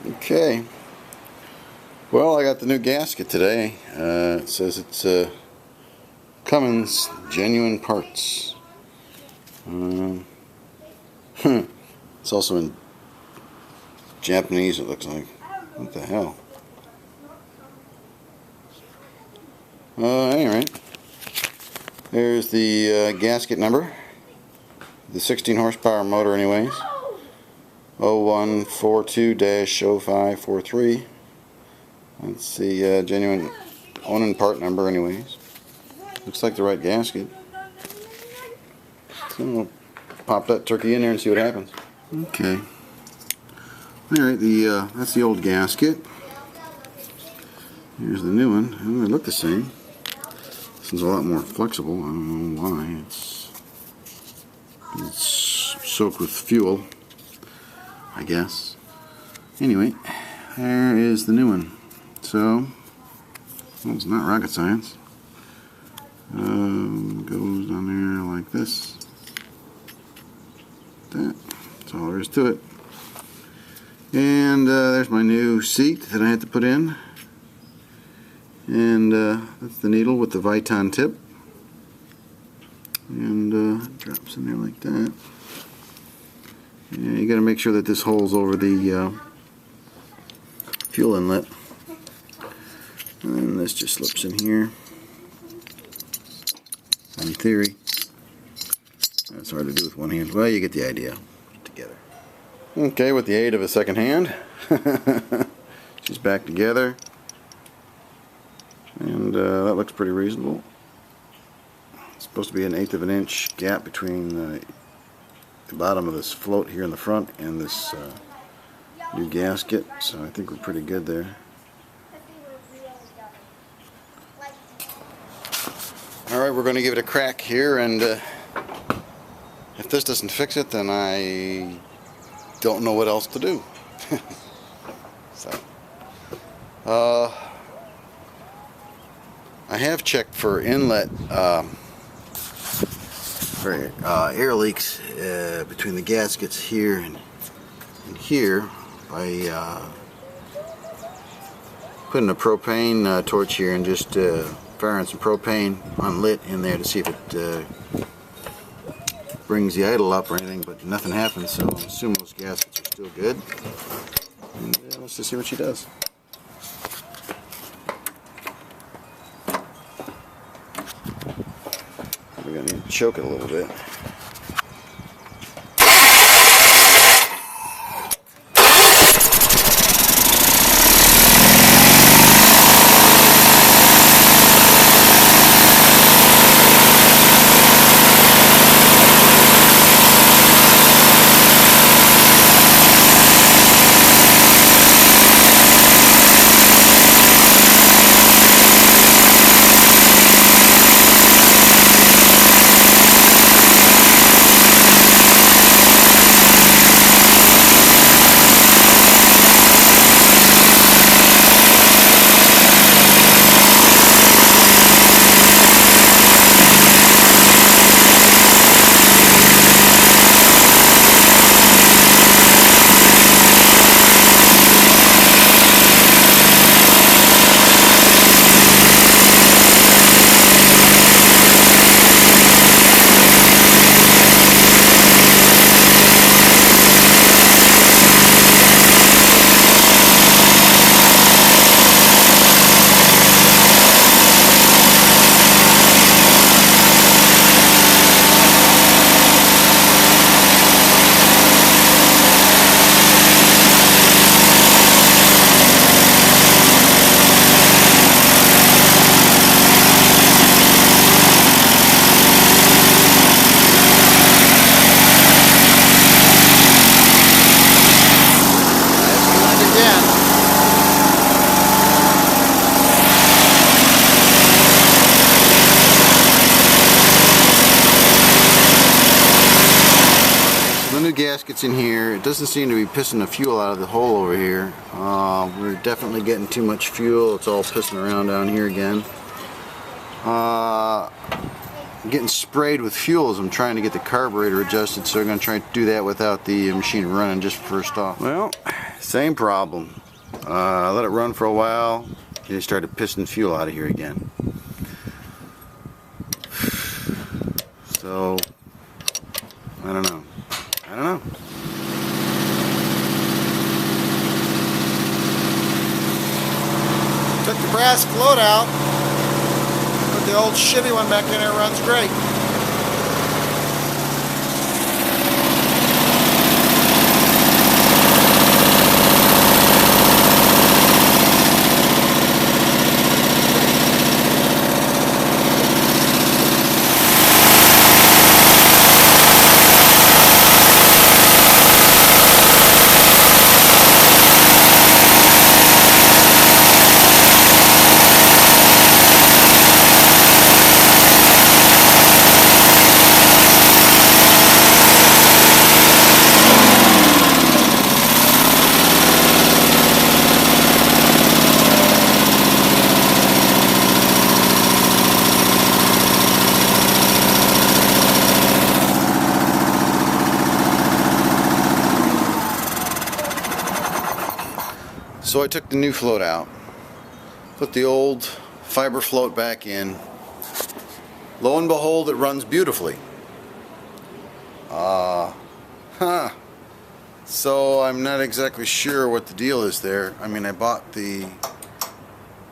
Okay, well, I got the new gasket today. It says it's Cummins genuine parts. It's also in Japanese, it looks like. What the hell? Anyway, there's the gasket number. The 16 horsepower motor anyways. 0142-0543. That's the genuine Onan part number anyways. Looks like the right gasket. So we'll pop that turkey in there and see what happens. Okay. Alright, that's the old gasket. Here's the new one. They look the same. This one's a lot more flexible. I don't know why. It's soaked with fuel, I guess. Anyway, there is the new one. So, well, it's not rocket science. Goes on there like this. That's all there is to it. And there's my new seat that I had to put in. And that's the needle with the Viton tip. And it drops in there like that. And you got to make sure that this holds over the fuel inlet. And this just slips in here. In theory. That's hard to do with one hand. Well, you get the idea. Together. Okay, with the aid of a second hand. She's back together. And that looks pretty reasonable. It's supposed to be 1/8 of an inch gap between the bottom of this float here in the front and this new gasket, so I think we're pretty good there. Alright, we're going to give it a crack here, and if this doesn't fix it, then I don't know what else to do. So, I have checked for inlet for air leaks between the gaskets here and here by putting a propane torch here and just firing some propane unlit in there to see if it brings the idle up or anything, but nothing happens, so I assume those gaskets are still good. And let's just see what she does. We're going to need to choke it a little bit. New gaskets in here. It doesn't seem to be pissing the fuel out of the hole over here. We're definitely getting too much fuel. It's all pissing around down here again. I'm getting sprayed with fuel as I'm trying to get the carburetor adjusted, so I'm going to try to do that without the machine running just first off. Well, Same problem. Let it run for a while. It started pissing fuel out of here again. So, I don't know. Took the brass float out. Put the old shitty one back in there, runs great. So I took the new float out, put the old fiber float back in. Lo and behold, it runs beautifully. So I'm not exactly sure what the deal is there. I mean, I bought the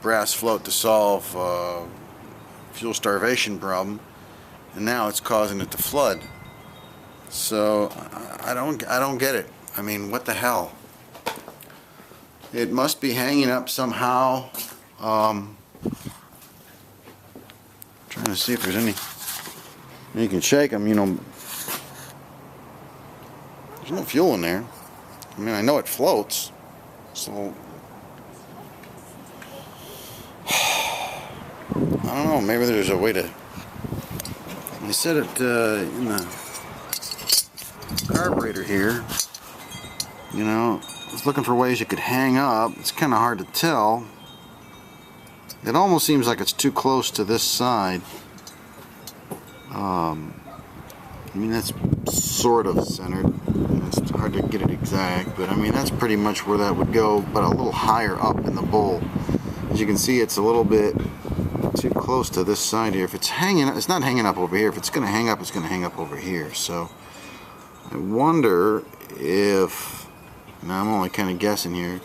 brass float to solve fuel starvation problem, and now it's causing it to flood. So I don't get it. I mean, what the hell? It must be hanging up somehow. Trying to see if there's any. You can shake them, you know. There's no fuel in there. I mean, I know it floats, so I don't know. Maybe there's a way to. They said it in the carburetor here. You know, I was looking for ways you could hang up. It's kind of hard to tell. It almost seems like it's too close to this side. I mean, that's sort of centered. It's hard to get it exact, but I mean, that's pretty much where that would go, but a little higher up in the bowl. As you can see, it's a little bit too close to this side here. If it's hanging, it's not hanging up over here. If it's going to hang up, it's going to hang up over here. So I wonder if, now I'm only kind of guessing here,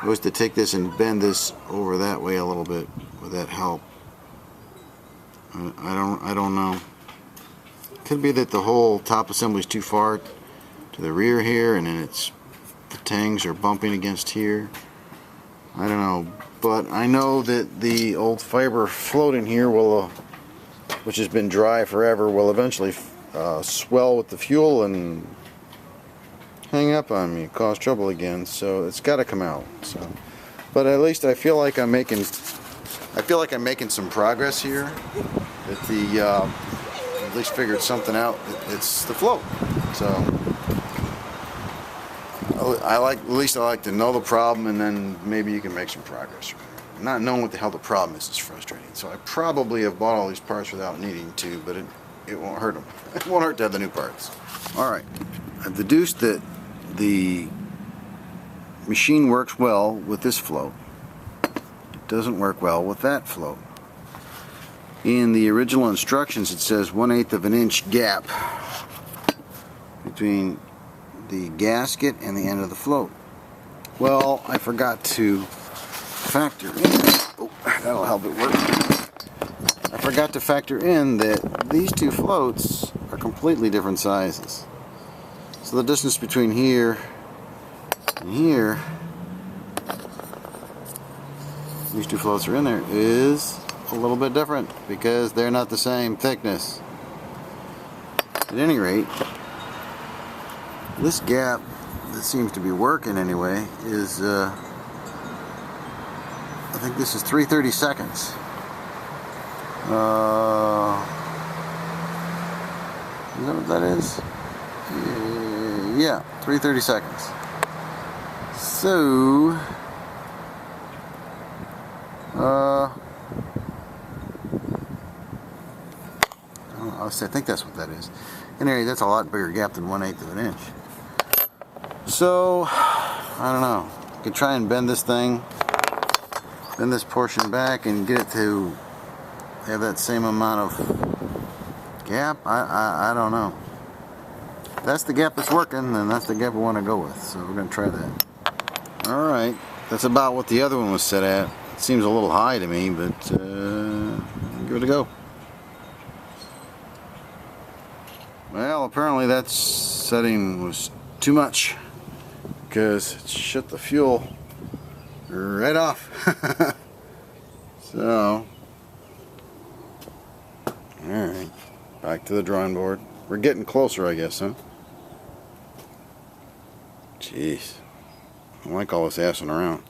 I was to take this and bend this over that way a little bit. Would that help? I don't know. Could be that the whole top assembly is too far to the rear here, and then the tangs are bumping against here. I don't know, but I know that the old fiber float in here will, which has been dry forever, will eventually swell with the fuel and hang up on me, cause trouble again. So it's got to come out. So, but at least I feel like I'm making some progress here. That the at least figured something out. It's the float. So at least I like to know the problem, and then maybe you can make some progress. Not knowing what the hell the problem is frustrating. So I probably have bought all these parts without needing to, but it won't hurt them. It won't hurt to have the new parts. All right, I've deduced that the machine works well with this float. It doesn't work well with that float. In the original instructions, it says 1/8 of an inch gap between the gasket and the end of the float. Well, I forgot to factor in, oh, that'll help it work. I forgot to factor in that these two floats are completely different sizes. So the distance between here and here, these two floats are in there, is a little bit different because they're not the same thickness. At any rate, this gap that seems to be working anyway is I think this is 3/30 seconds. Is that what that is? Yeah, 3/30 seconds. So I think that's what that is. Anyway, that's a lot bigger gap than 1/8 of an inch. So I don't know. I could try and bend this thing, bend this portion back and get it to have that same amount of gap. I don't know. If that's the gap that's working, then that's the gap we want to go with. So we're going to try that. Alright, that's about what the other one was set at. It seems a little high to me, but give it a go. Well, apparently that setting was too much because it shut the fuel right off. So, alright, back to the drawing board. We're getting closer, I guess, huh? Jeez. I don't like all this assing around.